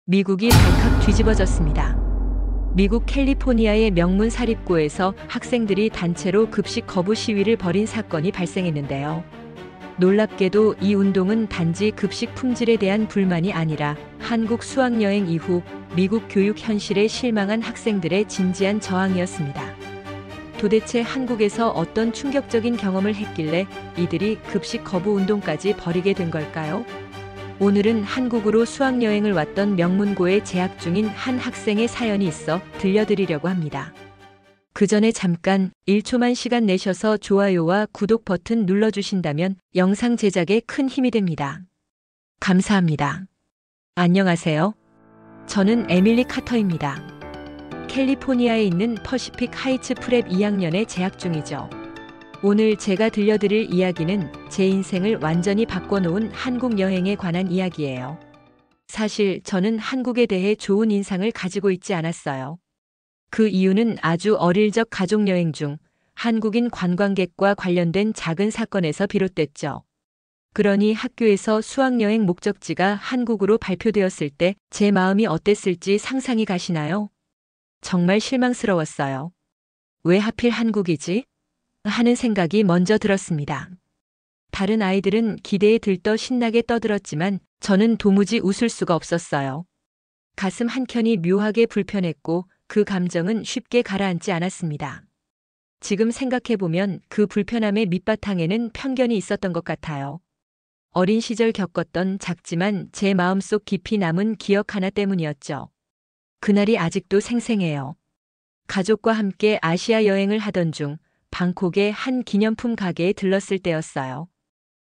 미국이 발칵 뒤집어졌습니다. 미국 캘리포니아의 명문 사립고에서 학생들이 단체로 급식 거부 시위를 벌인 사건이 발생했는데요. 놀랍게도 이 운동은 단지 급식 품질에 대한 불만이 아니라 한국 수학여행 이후 미국 교육 현실에 실망한 학생들의 진지한 저항이었습니다. 도대체 한국에서 어떤 충격적인 경험을 했길래 이들이 급식 거부 운동까지 벌이게 된 걸까요? 오늘은 한국으로 수학여행을 왔던 명문고에 재학 중인 한 학생의 사연이 있어 들려드리려고 합니다. 그 전에 잠깐 1초만 시간 내셔서 좋아요와 구독 버튼 눌러주신다면 영상 제작에 큰 힘이 됩니다. 감사합니다. 안녕하세요. 저는 에밀리 카터입니다. 캘리포니아에 있는 퍼시픽 하이츠 프랩 2학년에 재학 중이죠. 오늘 제가 들려드릴 이야기는 제 인생을 완전히 바꿔놓은 한국 여행에 관한 이야기예요. 사실 저는 한국에 대해 좋은 인상을 가지고 있지 않았어요. 그 이유는 아주 어릴 적 가족여행 중 한국인 관광객과 관련된 작은 사건에서 비롯됐죠. 그러니 학교에서 수학여행 목적지가 한국으로 발표되었을 때 제 마음이 어땠을지 상상이 가시나요? 정말 실망스러웠어요. 왜 하필 한국이지? 하는 생각이 먼저 들었습니다. 다른 아이들은 기대에 들떠 신나게 떠들었지만 저는 도무지 웃을 수가 없었어요. 가슴 한켠이 묘하게 불편했고 그 감정은 쉽게 가라앉지 않았습니다. 지금 생각해보면 그 불편함의 밑바탕에는 편견이 있었던 것 같아요. 어린 시절 겪었던 작지만 제 마음속 깊이 남은 기억 하나 때문이었죠. 그날이 아직도 생생해요. 가족과 함께 아시아 여행을 하던 중 방콕의 한 기념품 가게에 들렀을 때였어요.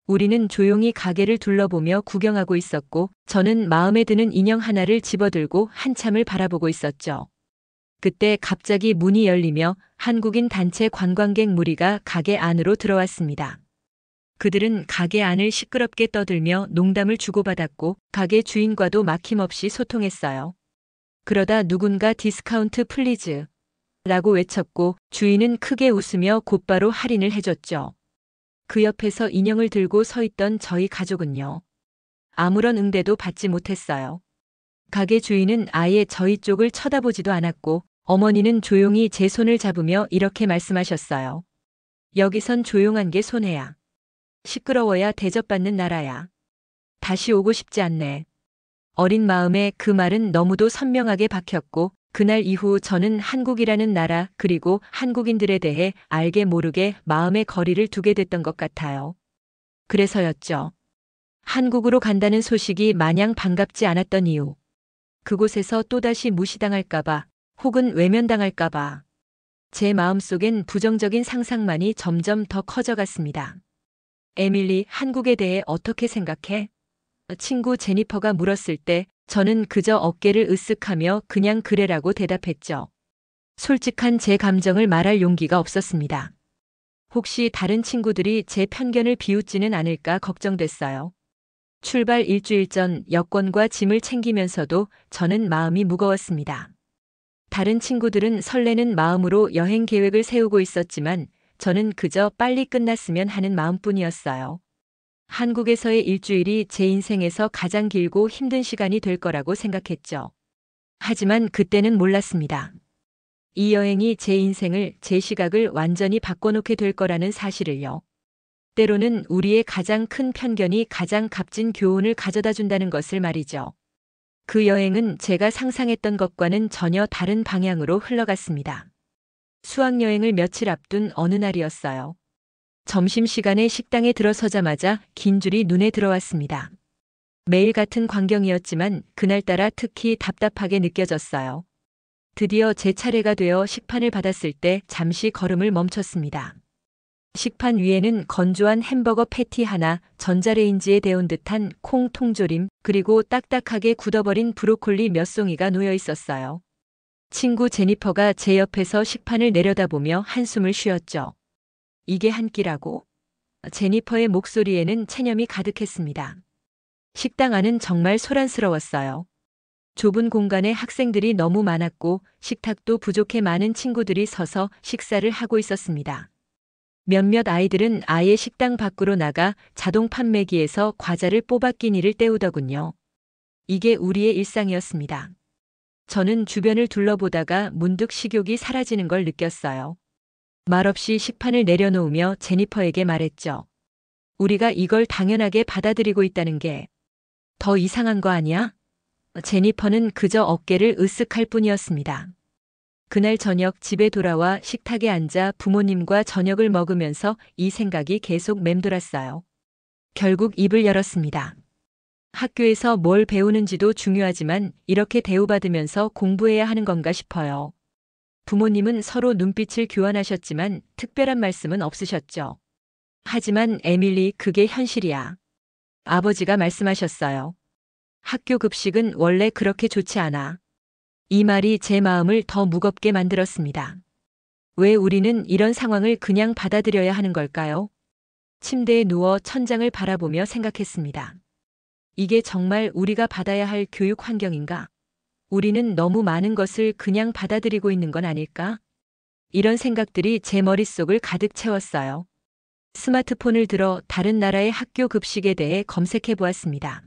우리는 조용히 가게를 둘러보며 구경하고 있었고 저는 마음에 드는 인형 하나를 집어들고 한참을 바라보고 있었죠. 그때 갑자기 문이 열리며 한국인 단체 관광객 무리가 가게 안으로 들어왔습니다. 그들은 가게 안을 시끄럽게 떠들며 농담을 주고받았고 가게 주인과도 막힘없이 소통했어요. 그러다 누군가 디스카운트 플리즈 라고 외쳤고 주인은 크게 웃으며 곧바로 할인을 해줬죠. 그 옆에서 인형을 들고 서 있던 저희 가족은요. 아무런 응대도 받지 못했어요. 가게 주인은 아예 저희 쪽을 쳐다보지도 않았고 어머니는 조용히 제 손을 잡으며 이렇게 말씀하셨어요. 여기선 조용한 게 손해야. 시끄러워야 대접받는 나라야. 다시 오고 싶지 않네. 어린 마음에 그 말은 너무도 선명하게 박혔고 그날 이후 저는 한국이라는 나라 그리고 한국인들에 대해 알게 모르게 마음의 거리를 두게 됐던 것 같아요. 그래서였죠. 한국으로 간다는 소식이 마냥 반갑지 않았던 이유. 그곳에서 또다시 무시당할까봐 혹은 외면당할까봐 제 마음속엔 부정적인 상상만이 점점 더 커져갔습니다. 에밀리, 한국에 대해 어떻게 생각해? 친구 제니퍼가 물었을 때 저는 그저 어깨를 으쓱하며 그냥 그래라고 대답했죠. 솔직한 제 감정을 말할 용기가 없었습니다. 혹시 다른 친구들이 제 편견을 비웃지는 않을까 걱정됐어요. 출발 일주일 전 여권과 짐을 챙기면서도 저는 마음이 무거웠습니다. 다른 친구들은 설레는 마음으로 여행 계획을 세우고 있었지만 저는 그저 빨리 끝났으면 하는 마음뿐이었어요. 한국에서의 일주일이 제 인생에서 가장 길고 힘든 시간이 될 거라고 생각했죠. 하지만 그때는 몰랐습니다. 이 여행이 제 인생을, 제 시각을 완전히 바꿔놓게 될 거라는 사실을요. 때로는 우리의 가장 큰 편견이 가장 값진 교훈을 가져다 준다는 것을 말이죠. 그 여행은 제가 상상했던 것과는 전혀 다른 방향으로 흘러갔습니다. 수학여행을 며칠 앞둔 어느 날이었어요. 점심시간에 식당에 들어서자마자 긴 줄이 눈에 들어왔습니다. 매일 같은 광경이었지만 그날따라 특히 답답하게 느껴졌어요. 드디어 제 차례가 되어 식판을 받았을 때 잠시 걸음을 멈췄습니다. 식판 위에는 건조한 햄버거 패티 하나, 전자레인지에 데운 듯한 콩 통조림, 그리고 딱딱하게 굳어버린 브로콜리 몇 송이가 놓여 있었어요. 친구 제니퍼가 제 옆에서 식판을 내려다보며 한숨을 쉬었죠. 이게 한 끼라고? 제니퍼의 목소리에는 체념이 가득했습니다. 식당 안은 정말 소란스러웠어요. 좁은 공간에 학생들이 너무 많았고 식탁도 부족해 많은 친구들이 서서 식사를 하고 있었습니다. 몇몇 아이들은 아예 식당 밖으로 나가 자동 판매기에서 과자를 뽑아 끼니를 때우더군요. 이게 우리의 일상이었습니다. 저는 주변을 둘러보다가 문득 식욕이 사라지는 걸 느꼈어요. 말없이 식판을 내려놓으며 제니퍼에게 말했죠. 우리가 이걸 당연하게 받아들이고 있다는 게 더 이상한 거 아니야? 제니퍼는 그저 어깨를 으쓱할 뿐이었습니다. 그날 저녁 집에 돌아와 식탁에 앉아 부모님과 저녁을 먹으면서 이 생각이 계속 맴돌았어요. 결국 입을 열었습니다. 학교에서 뭘 배우는지도 중요하지만 이렇게 대우받으면서 공부해야 하는 건가 싶어요. 부모님은 서로 눈빛을 교환하셨지만 특별한 말씀은 없으셨죠. 하지만 에밀리, 그게 현실이야. 아버지가 말씀하셨어요. 학교 급식은 원래 그렇게 좋지 않아. 이 말이 제 마음을 더 무겁게 만들었습니다. 왜 우리는 이런 상황을 그냥 받아들여야 하는 걸까요? 침대에 누워 천장을 바라보며 생각했습니다. 이게 정말 우리가 받아야 할 교육 환경인가? 우리는 너무 많은 것을 그냥 받아들이고 있는 건 아닐까? 이런 생각들이 제 머릿속을 가득 채웠어요. 스마트폰을 들어 다른 나라의 학교 급식에 대해 검색해 보았습니다.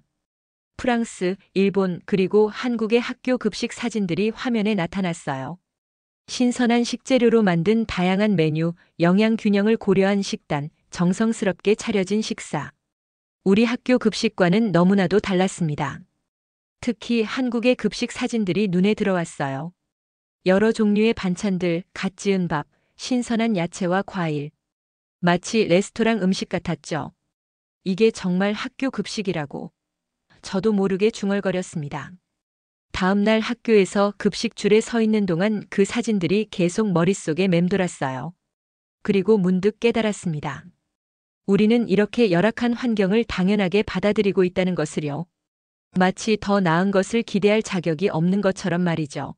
프랑스, 일본, 그리고 한국의 학교 급식 사진들이 화면에 나타났어요. 신선한 식재료로 만든 다양한 메뉴, 영양 균형을 고려한 식단, 정성스럽게 차려진 식사. 우리 학교 급식과는 너무나도 달랐습니다. 특히 한국의 급식 사진들이 눈에 들어왔어요. 여러 종류의 반찬들, 갓 지은 밥, 신선한 야채와 과일. 마치 레스토랑 음식 같았죠. 이게 정말 학교 급식이라고. 저도 모르게 중얼거렸습니다. 다음 날 학교에서 급식줄에 서 있는 동안 그 사진들이 계속 머릿속에 맴돌았어요. 그리고 문득 깨달았습니다. 우리는 이렇게 열악한 환경을 당연하게 받아들이고 있다는 것을요. 마치 더 나은 것을 기대할 자격이 없는 것처럼 말이죠.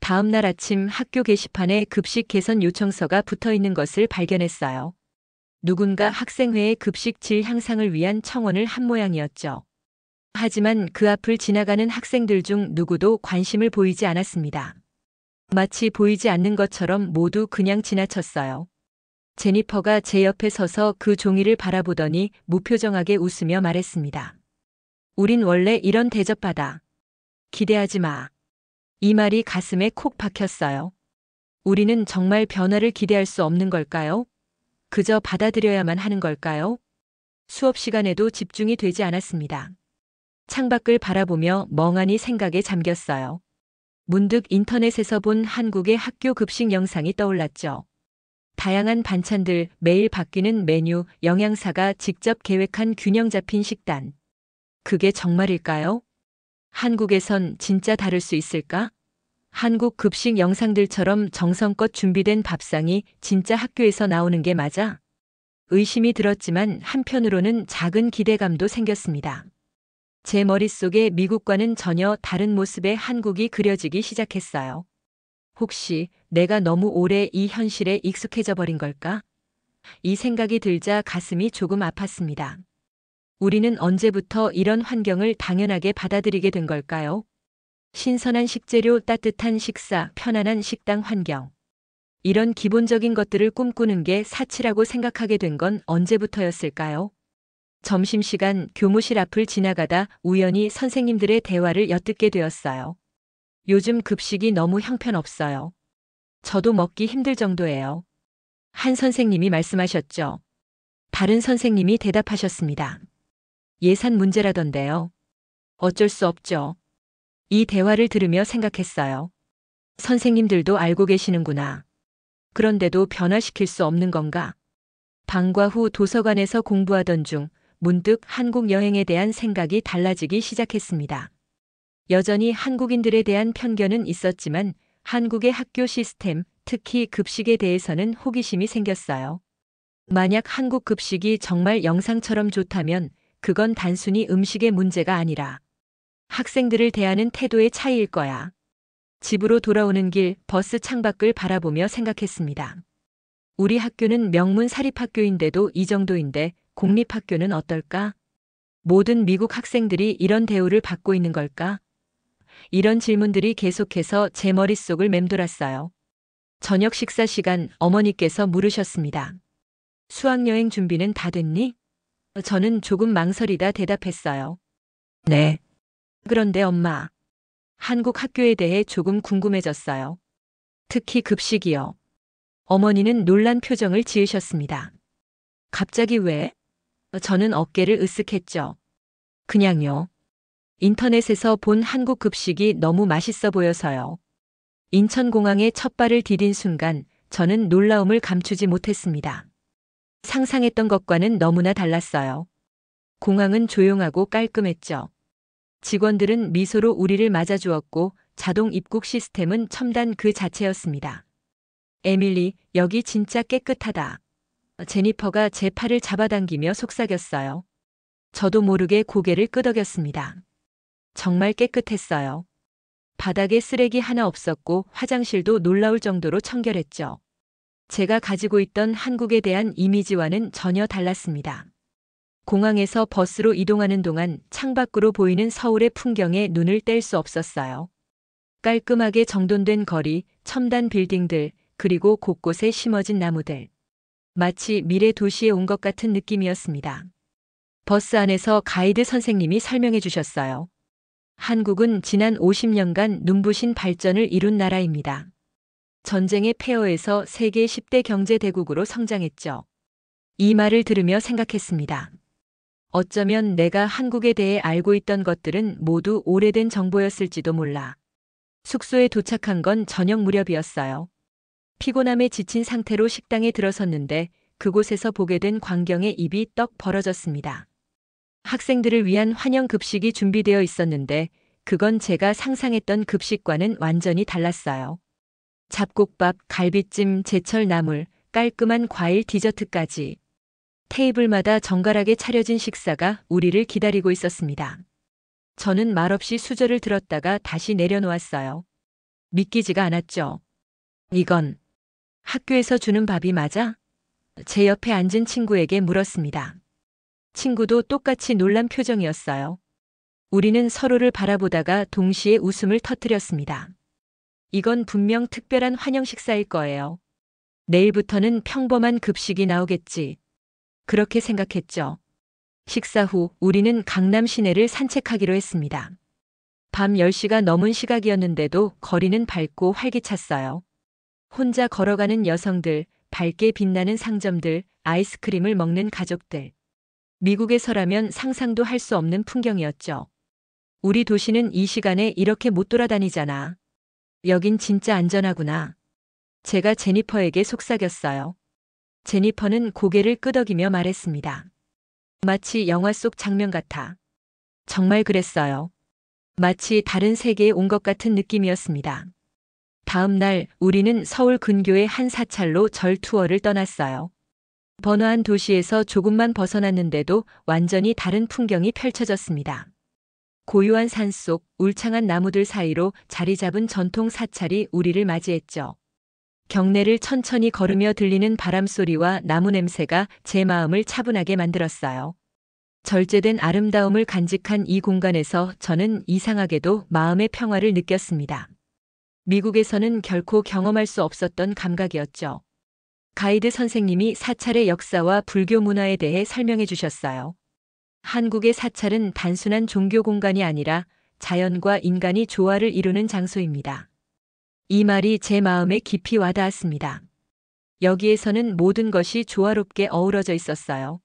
다음 날 아침 학교 게시판에 급식 개선 요청서가 붙어 있는 것을 발견했어요. 누군가 학생회의 급식 질 향상을 위한 청원을 한 모양이었죠. 하지만 그 앞을 지나가는 학생들 중 누구도 관심을 보이지 않았습니다. 마치 보이지 않는 것처럼 모두 그냥 지나쳤어요. 제니퍼가 제 옆에 서서 그 종이를 바라보더니 무표정하게 웃으며 말했습니다. 우린 원래 이런 대접받아. 기대하지 마. 이 말이 가슴에 콕 박혔어요. 우리는 정말 변화를 기대할 수 없는 걸까요? 그저 받아들여야만 하는 걸까요? 수업 시간에도 집중이 되지 않았습니다. 창밖을 바라보며 멍하니 생각에 잠겼어요. 문득 인터넷에서 본 한국의 학교 급식 영상이 떠올랐죠. 다양한 반찬들, 매일 바뀌는 메뉴, 영양사가 직접 계획한 균형 잡힌 식단. 그게 정말일까요? 한국에선 진짜 다를 수 있을까? 한국 급식 영상들처럼 정성껏 준비된 밥상이 진짜 학교에서 나오는 게 맞아? 의심이 들었지만 한편으로는 작은 기대감도 생겼습니다. 제 머릿속에 미국과는 전혀 다른 모습의 한국이 그려지기 시작했어요. 혹시 내가 너무 오래 이 현실에 익숙해져 버린 걸까? 이 생각이 들자 가슴이 조금 아팠습니다. 우리는 언제부터 이런 환경을 당연하게 받아들이게 된 걸까요? 신선한 식재료, 따뜻한 식사, 편안한 식당 환경. 이런 기본적인 것들을 꿈꾸는 게 사치라고 생각하게 된 건 언제부터였을까요? 점심시간 교무실 앞을 지나가다 우연히 선생님들의 대화를 엿듣게 되었어요. 요즘 급식이 너무 형편없어요. 저도 먹기 힘들 정도예요. 한 선생님이 말씀하셨죠. 다른 선생님이 대답하셨습니다. 예산 문제라던데요. 어쩔 수 없죠. 이 대화를 들으며 생각했어요. 선생님들도 알고 계시는구나. 그런데도 변화시킬 수 없는 건가? 방과 후 도서관에서 공부하던 중 문득 한국 여행에 대한 생각이 달라지기 시작했습니다. 여전히 한국인들에 대한 편견은 있었지만 한국의 학교 시스템, 특히 급식에 대해서는 호기심이 생겼어요. 만약 한국 급식이 정말 영상처럼 좋다면 그건 단순히 음식의 문제가 아니라 학생들을 대하는 태도의 차이일 거야. 집으로 돌아오는 길 버스 창밖을 바라보며 생각했습니다. 우리 학교는 명문 사립학교인데도 이 정도인데 공립학교는 어떨까? 모든 미국 학생들이 이런 대우를 받고 있는 걸까? 이런 질문들이 계속해서 제 머릿속을 맴돌았어요. 저녁 식사 시간 어머니께서 물으셨습니다. 수학여행 준비는 다 됐니? 저는 조금 망설이다 대답했어요. 네. 그런데 엄마, 한국 학교에 대해 조금 궁금해졌어요. 특히 급식이요. 어머니는 놀란 표정을 지으셨습니다. 갑자기 왜? 저는 어깨를 으쓱했죠. 그냥요. 인터넷에서 본 한국 급식이 너무 맛있어 보여서요. 인천공항에 첫 발을 디딘 순간 저는 놀라움을 감추지 못했습니다. 상상했던 것과는 너무나 달랐어요. 공항은 조용하고 깔끔했죠. 직원들은 미소로 우리를 맞아주었고 자동 입국 시스템은 첨단 그 자체였습니다. 에밀리, 여기 진짜 깨끗하다. 제니퍼가 제 팔을 잡아당기며 속삭였어요. 저도 모르게 고개를 끄덕였습니다. 정말 깨끗했어요. 바닥에 쓰레기 하나 없었고 화장실도 놀라울 정도로 청결했죠. 제가 가지고 있던 한국에 대한 이미지와는 전혀 달랐습니다. 공항에서 버스로 이동하는 동안 창밖으로 보이는 서울의 풍경에 눈을 뗄 수 없었어요. 깔끔하게 정돈된 거리, 첨단 빌딩들, 그리고 곳곳에 심어진 나무들. 마치 미래 도시에 온 것 같은 느낌이었습니다. 버스 안에서 가이드 선생님이 설명해 주셨어요. 한국은 지난 50년간 눈부신 발전을 이룬 나라입니다. 전쟁의 폐허에서 세계 10대 경제 대국으로 성장했죠. 이 말을 들으며 생각했습니다. 어쩌면 내가 한국에 대해 알고 있던 것들은 모두 오래된 정보였을지도 몰라. 숙소에 도착한 건 저녁 무렵이었어요. 피곤함에 지친 상태로 식당에 들어섰는데 그곳에서 보게 된 광경에 입이 떡 벌어졌습니다. 학생들을 위한 환영 급식이 준비되어 있었는데 그건 제가 상상했던 급식과는 완전히 달랐어요. 잡곡밥, 갈비찜, 제철 나물, 깔끔한 과일 디저트까지. 테이블마다 정갈하게 차려진 식사가 우리를 기다리고 있었습니다. 저는 말없이 수저를 들었다가 다시 내려놓았어요. 믿기지가 않았죠. 이건 학교에서 주는 밥이 맞아? 제 옆에 앉은 친구에게 물었습니다. 친구도 똑같이 놀란 표정이었어요. 우리는 서로를 바라보다가 동시에 웃음을 터뜨렸습니다. 이건 분명 특별한 환영 식사일 거예요. 내일부터는 평범한 급식이 나오겠지. 그렇게 생각했죠. 식사 후 우리는 강남 시내를 산책하기로 했습니다. 밤 10시가 넘은 시각이었는데도 거리는 밝고 활기찼어요. 혼자 걸어가는 여성들, 밝게 빛나는 상점들, 아이스크림을 먹는 가족들. 미국에서라면 상상도 할 수 없는 풍경이었죠. 우리 도시는 이 시간에 이렇게 못 돌아다니잖아. 여긴 진짜 안전하구나. 제가 제니퍼에게 속삭였어요. 제니퍼는 고개를 끄덕이며 말했습니다. 마치 영화 속 장면 같아. 정말 그랬어요. 마치 다른 세계에 온 것 같은 느낌이었습니다. 다음 날 우리는 서울 근교의 한 사찰로 절 투어를 떠났어요. 번화한 도시에서 조금만 벗어났는데도 완전히 다른 풍경이 펼쳐졌습니다. 고요한 산속, 울창한 나무들 사이로 자리 잡은 전통 사찰이 우리를 맞이했죠. 경내를 천천히 걸으며 들리는 바람 소리와 나무 냄새가 제 마음을 차분하게 만들었어요. 절제된 아름다움을 간직한 이 공간에서 저는 이상하게도 마음의 평화를 느꼈습니다. 미국에서는 결코 경험할 수 없었던 감각이었죠. 가이드 선생님이 사찰의 역사와 불교 문화에 대해 설명해 주셨어요. 한국의 사찰은 단순한 종교 공간이 아니라 자연과 인간이 조화를 이루는 장소입니다. 이 말이 제 마음에 깊이 와닿았습니다. 여기에서는 모든 것이 조화롭게 어우러져 있었어요.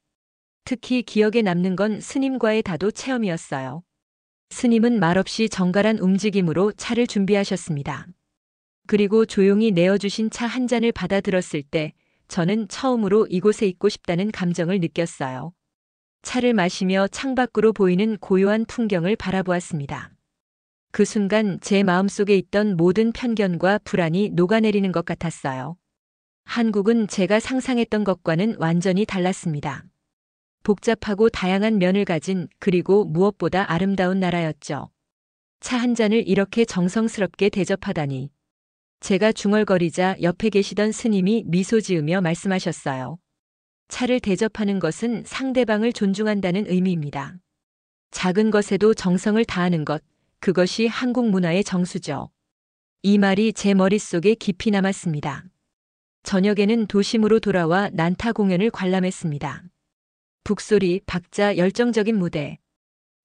특히 기억에 남는 건 스님과의 다도 체험이었어요. 스님은 말없이 정갈한 움직임으로 차를 준비하셨습니다. 그리고 조용히 내어주신 차 한 잔을 받아 들었을 때 저는 처음으로 이곳에 있고 싶다는 감정을 느꼈어요. 차를 마시며 창밖으로 보이는 고요한 풍경을 바라보았습니다. 그 순간 제 마음속에 있던 모든 편견과 불안이 녹아내리는 것 같았어요. 한국은 제가 상상했던 것과는 완전히 달랐습니다. 복잡하고 다양한 면을 가진 그리고 무엇보다 아름다운 나라였죠. 차 한 잔을 이렇게 정성스럽게 대접하다니. 제가 중얼거리자 옆에 계시던 스님이 미소 지으며 말씀하셨어요. 차를 대접하는 것은 상대방을 존중한다는 의미입니다. 작은 것에도 정성을 다하는 것, 그것이 한국 문화의 정수죠. 이 말이 제 머릿속에 깊이 남았습니다. 저녁에는 도심으로 돌아와 난타 공연을 관람했습니다. 북소리, 박자, 열정적인 무대.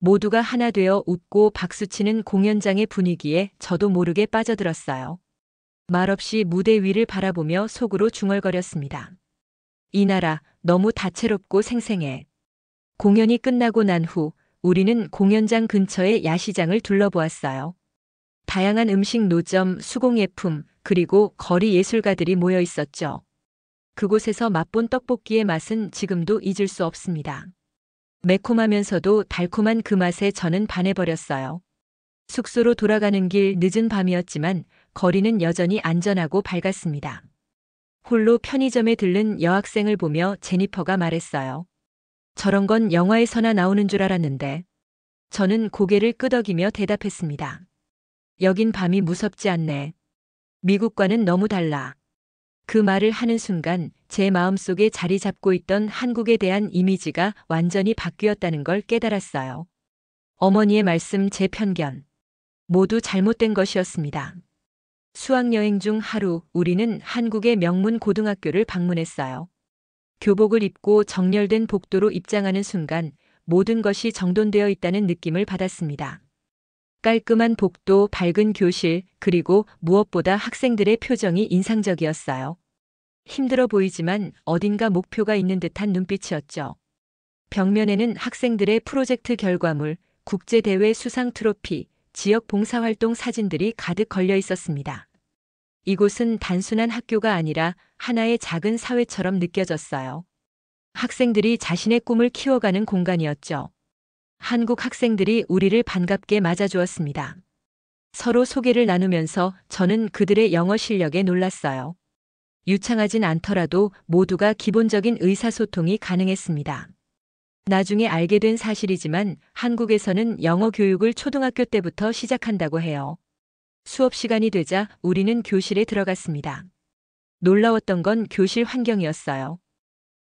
모두가 하나 되어 웃고 박수치는 공연장의 분위기에 저도 모르게 빠져들었어요. 말없이 무대 위를 바라보며 속으로 중얼거렸습니다. 이 나라 너무 다채롭고 생생해. 공연이 끝나고 난 후 우리는 공연장 근처의 야시장을 둘러보았어요. 다양한 음식 노점, 수공예품, 그리고 거리 예술가들이 모여 있었죠. 그곳에서 맛본 떡볶이의 맛은 지금도 잊을 수 없습니다. 매콤하면서도 달콤한 그 맛에 저는 반해버렸어요. 숙소로 돌아가는 길 늦은 밤이었지만 거리는 여전히 안전하고 밝았습니다. 홀로 편의점에 들른 여학생을 보며 제니퍼가 말했어요. 저런 건 영화에서나 나오는 줄 알았는데. 저는 고개를 끄덕이며 대답했습니다. 여긴 밤이 무섭지 않네. 미국과는 너무 달라. 그 말을 하는 순간 제 마음속에 자리 잡고 있던 한국에 대한 이미지가 완전히 바뀌었다는 걸 깨달았어요. 어머니의 말씀, 제 편견. 모두 잘못된 것이었습니다. 수학여행 중 하루 우리는 한국의 명문 고등학교를 방문했어요. 교복을 입고 정렬된 복도로 입장하는 순간 모든 것이 정돈되어 있다는 느낌을 받았습니다. 깔끔한 복도, 밝은 교실, 그리고 무엇보다 학생들의 표정이 인상적이었어요. 힘들어 보이지만 어딘가 목표가 있는 듯한 눈빛이었죠. 벽면에는 학생들의 프로젝트 결과물, 국제대회 수상 트로피, 지역 봉사활동 사진들이 가득 걸려 있었습니다. 이곳은 단순한 학교가 아니라 하나의 작은 사회처럼 느껴졌어요. 학생들이 자신의 꿈을 키워가는 공간이었죠. 한국 학생들이 우리를 반갑게 맞아주었습니다. 서로 소개를 나누면서 저는 그들의 영어 실력에 놀랐어요. 유창하진 않더라도 모두가 기본적인 의사소통이 가능했습니다. 나중에 알게 된 사실이지만 한국에서는 영어 교육을 초등학교 때부터 시작한다고 해요. 수업 시간이 되자 우리는 교실에 들어갔습니다. 놀라웠던 건 교실 환경이었어요.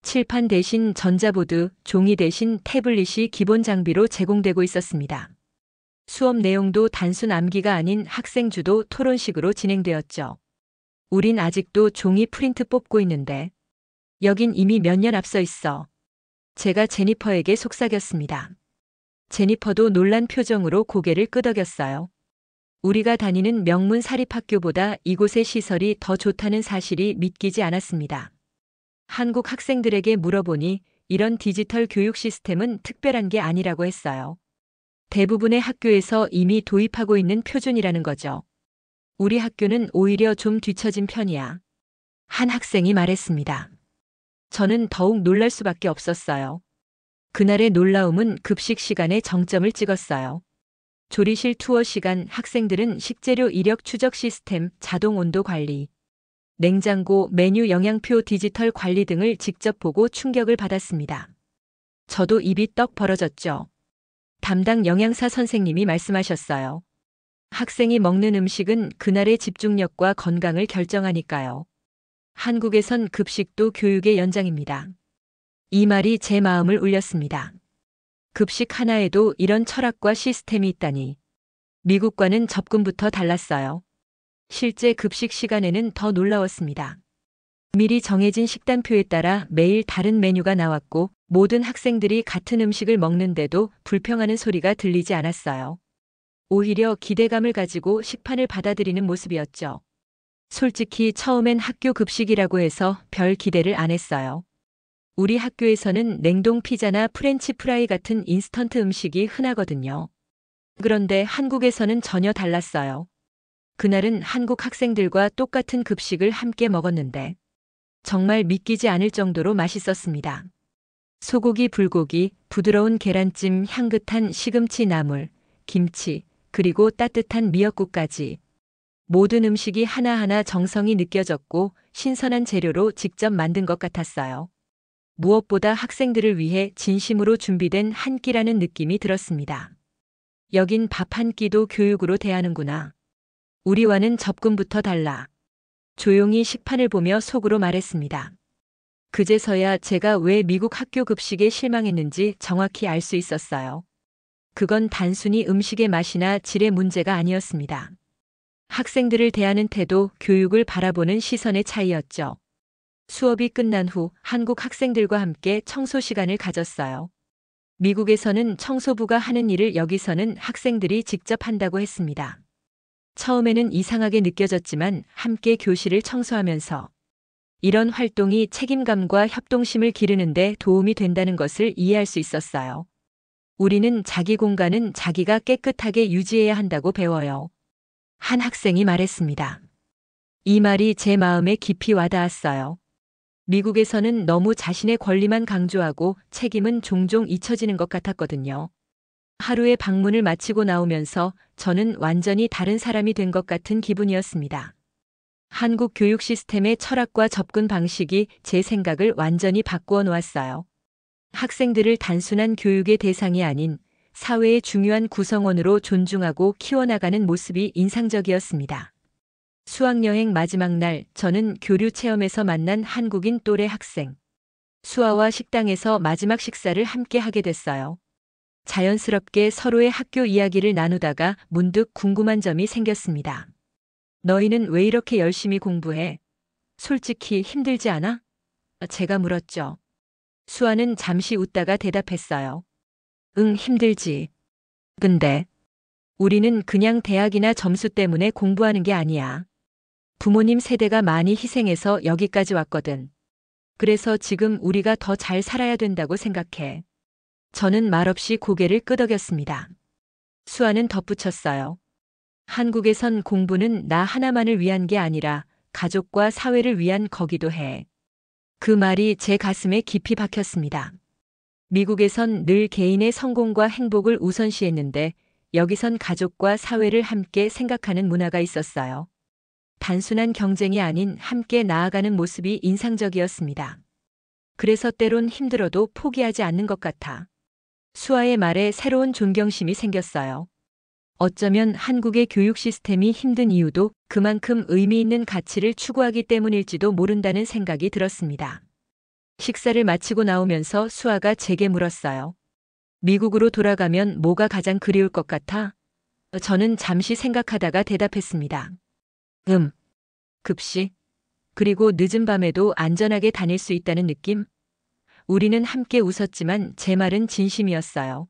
칠판 대신 전자보드, 종이 대신 태블릿이 기본 장비로 제공되고 있었습니다. 수업 내용도 단순 암기가 아닌 학생 주도 토론식으로 진행되었죠. 우린 아직도 종이 프린트 뽑고 있는데 여긴 이미 몇 년 앞서 있어. 제가 제니퍼에게 속삭였습니다. 제니퍼도 놀란 표정으로 고개를 끄덕였어요. 우리가 다니는 명문 사립학교보다 이곳의 시설이 더 좋다는 사실이 믿기지 않았습니다. 한국 학생들에게 물어보니 이런 디지털 교육 시스템은 특별한 게 아니라고 했어요. 대부분의 학교에서 이미 도입하고 있는 표준이라는 거죠. 우리 학교는 오히려 좀 뒤처진 편이야. 한 학생이 말했습니다. 저는 더욱 놀랄 수밖에 없었어요. 그날의 놀라움은 급식 시간에 정점을 찍었어요. 조리실 투어 시간, 학생들은 식재료 이력 추적 시스템, 자동 온도 관리, 냉장고, 메뉴 영양표 디지털 관리 등을 직접 보고 충격을 받았습니다. 저도 입이 떡 벌어졌죠. 담당 영양사 선생님이 말씀하셨어요. 학생이 먹는 음식은 그날의 집중력과 건강을 결정하니까요. 한국에선 급식도 교육의 연장입니다. 이 말이 제 마음을 울렸습니다. 급식 하나에도 이런 철학과 시스템이 있다니. 미국과는 접근부터 달랐어요. 실제 급식 시간에는 더 놀라웠습니다. 미리 정해진 식단표에 따라 매일 다른 메뉴가 나왔고 모든 학생들이 같은 음식을 먹는데도 불평하는 소리가 들리지 않았어요. 오히려 기대감을 가지고 식판을 받아들이는 모습이었죠. 솔직히 처음엔 학교 급식이라고 해서 별 기대를 안 했어요. 우리 학교에서는 냉동 피자나 프렌치 프라이 같은 인스턴트 음식이 흔하거든요. 그런데 한국에서는 전혀 달랐어요. 그날은 한국 학생들과 똑같은 급식을 함께 먹었는데 정말 믿기지 않을 정도로 맛있었습니다. 소고기, 불고기, 부드러운 계란찜, 향긋한 시금치 나물, 김치, 그리고 따뜻한 미역국까지. 모든 음식이 하나하나 정성이 느껴졌고 신선한 재료로 직접 만든 것 같았어요. 무엇보다 학생들을 위해 진심으로 준비된 한 끼라는 느낌이 들었습니다. 여긴 밥 한 끼도 교육으로 대하는구나. 우리와는 접근부터 달라. 조용히 식판을 보며 속으로 말했습니다. 그제서야 제가 왜 미국 학교 급식에 실망했는지 정확히 알 수 있었어요. 그건 단순히 음식의 맛이나 질의 문제가 아니었습니다. 학생들을 대하는 태도, 교육을 바라보는 시선의 차이였죠. 수업이 끝난 후 한국 학생들과 함께 청소 시간을 가졌어요. 미국에서는 청소부가 하는 일을 여기서는 학생들이 직접 한다고 했습니다. 처음에는 이상하게 느껴졌지만 함께 교실을 청소하면서 이런 활동이 책임감과 협동심을 기르는데 도움이 된다는 것을 이해할 수 있었어요. 우리는 자기 공간은 자기가 깨끗하게 유지해야 한다고 배워요. 한 학생이 말했습니다. 이 말이 제 마음에 깊이 와닿았어요. 미국에서는 너무 자신의 권리만 강조하고 책임은 종종 잊혀지는 것 같았거든요. 하루의 방문을 마치고 나오면서 저는 완전히 다른 사람이 된 것 같은 기분이었습니다. 한국 교육 시스템의 철학과 접근 방식이 제 생각을 완전히 바꾸어 놓았어요. 학생들을 단순한 교육의 대상이 아닌 사회의 중요한 구성원으로 존중하고 키워나가는 모습이 인상적이었습니다. 수학여행 마지막 날, 저는 교류 체험에서 만난 한국인 또래 학생. 수아와 식당에서 마지막 식사를 함께 하게 됐어요. 자연스럽게 서로의 학교 이야기를 나누다가 문득 궁금한 점이 생겼습니다. 너희는 왜 이렇게 열심히 공부해? 솔직히 힘들지 않아? 제가 물었죠. 수아는 잠시 웃다가 대답했어요. 응, 힘들지. 근데 우리는 그냥 대학이나 점수 때문에 공부하는 게 아니야. 부모님 세대가 많이 희생해서 여기까지 왔거든. 그래서 지금 우리가 더 잘 살아야 된다고 생각해. 저는 말없이 고개를 끄덕였습니다. 수아는 덧붙였어요. 한국에선 공부는 나 하나만을 위한 게 아니라 가족과 사회를 위한 거기도 해. 그 말이 제 가슴에 깊이 박혔습니다. 미국에선 늘 개인의 성공과 행복을 우선시했는데 여기선 가족과 사회를 함께 생각하는 문화가 있었어요. 단순한 경쟁이 아닌 함께 나아가는 모습이 인상적이었습니다. 그래서 때론 힘들어도 포기하지 않는 것 같아. 수아의 말에 새로운 존경심이 생겼어요. 어쩌면 한국의 교육 시스템이 힘든 이유도 그만큼 의미 있는 가치를 추구하기 때문일지도 모른다는 생각이 들었습니다. 식사를 마치고 나오면서 수아가 제게 물었어요. 미국으로 돌아가면 뭐가 가장 그리울 것 같아? 저는 잠시 생각하다가 대답했습니다. 급식. 그리고 늦은 밤에도 안전하게 다닐 수 있다는 느낌? 우리는 함께 웃었지만 제 말은 진심이었어요.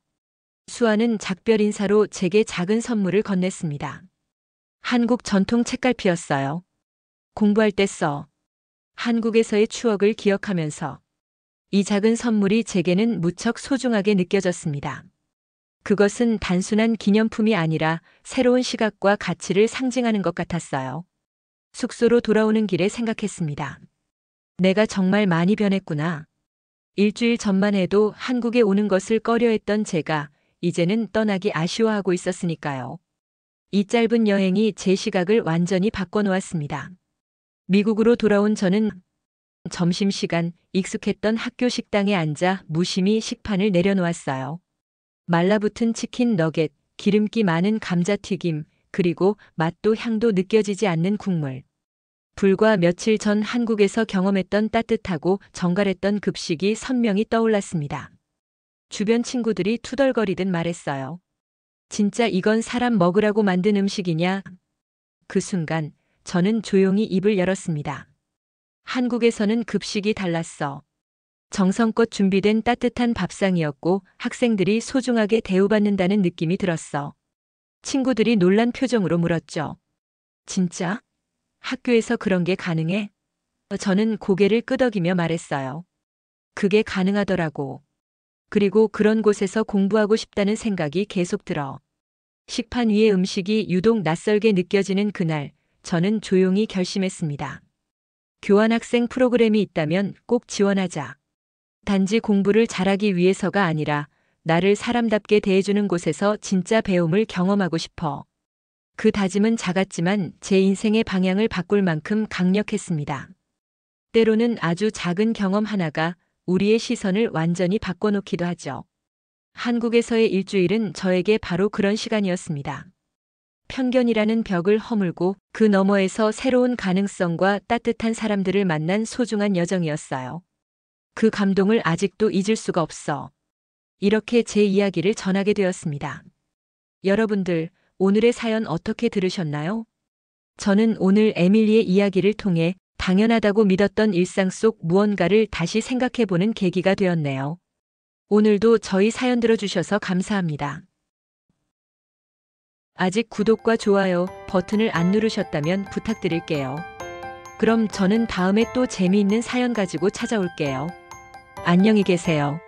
수아는 작별 인사로 제게 작은 선물을 건넸습니다. 한국 전통 책갈피였어요. 공부할 때 써. 한국에서의 추억을 기억하면서. 이 작은 선물이 제게는 무척 소중하게 느껴졌습니다. 그것은 단순한 기념품이 아니라 새로운 시각과 가치를 상징하는 것 같았어요. 숙소로 돌아오는 길에 생각했습니다. 내가 정말 많이 변했구나. 일주일 전만 해도 한국에 오는 것을 꺼려했던 제가 이제는 떠나기 아쉬워하고 있었으니까요. 이 짧은 여행이 제 시각을 완전히 바꿔놓았습니다. 미국으로 돌아온 저는 점심시간 익숙했던 학교 식당에 앉아 무심히 식판을 내려놓았어요. 말라붙은 치킨 너겟, 기름기 많은 감자튀김, 그리고 맛도 향도 느껴지지 않는 국물. 불과 며칠 전 한국에서 경험했던 따뜻하고 정갈했던 급식이 선명히 떠올랐습니다. 주변 친구들이 투덜거리듯 말했어요. 진짜 이건 사람 먹으라고 만든 음식이냐? 그 순간 저는 조용히 입을 열었습니다. 한국에서는 급식이 달랐어. 정성껏 준비된 따뜻한 밥상이었고 학생들이 소중하게 대우받는다는 느낌이 들었어. 친구들이 놀란 표정으로 물었죠. 진짜? 학교에서 그런 게 가능해? 저는 고개를 끄덕이며 말했어요. 그게 가능하더라고. 그리고 그런 곳에서 공부하고 싶다는 생각이 계속 들어. 식판 위의 음식이 유독 낯설게 느껴지는 그날, 저는 조용히 결심했습니다. 교환학생 프로그램이 있다면 꼭 지원하자. 단지 공부를 잘하기 위해서가 아니라 나를 사람답게 대해주는 곳에서 진짜 배움을 경험하고 싶어. 그 다짐은 작았지만 제 인생의 방향을 바꿀 만큼 강력했습니다. 때로는 아주 작은 경험 하나가 우리의 시선을 완전히 바꿔놓기도 하죠. 한국에서의 일주일은 저에게 바로 그런 시간이었습니다. 편견이라는 벽을 허물고 그 너머에서 새로운 가능성과 따뜻한 사람들을 만난 소중한 여정이었어요. 그 감동을 아직도 잊을 수가 없어. 이렇게 제 이야기를 전하게 되었습니다. 여러분들, 오늘의 사연 어떻게 들으셨나요? 저는 오늘 에밀리의 이야기를 통해 당연하다고 믿었던 일상 속 무언가를 다시 생각해보는 계기가 되었네요. 오늘도 저희 사연 들어주셔서 감사합니다. 아직 구독과 좋아요 버튼을 안 누르셨다면 부탁드릴게요. 그럼 저는 다음에 또 재미있는 사연 가지고 찾아올게요. 안녕히 계세요.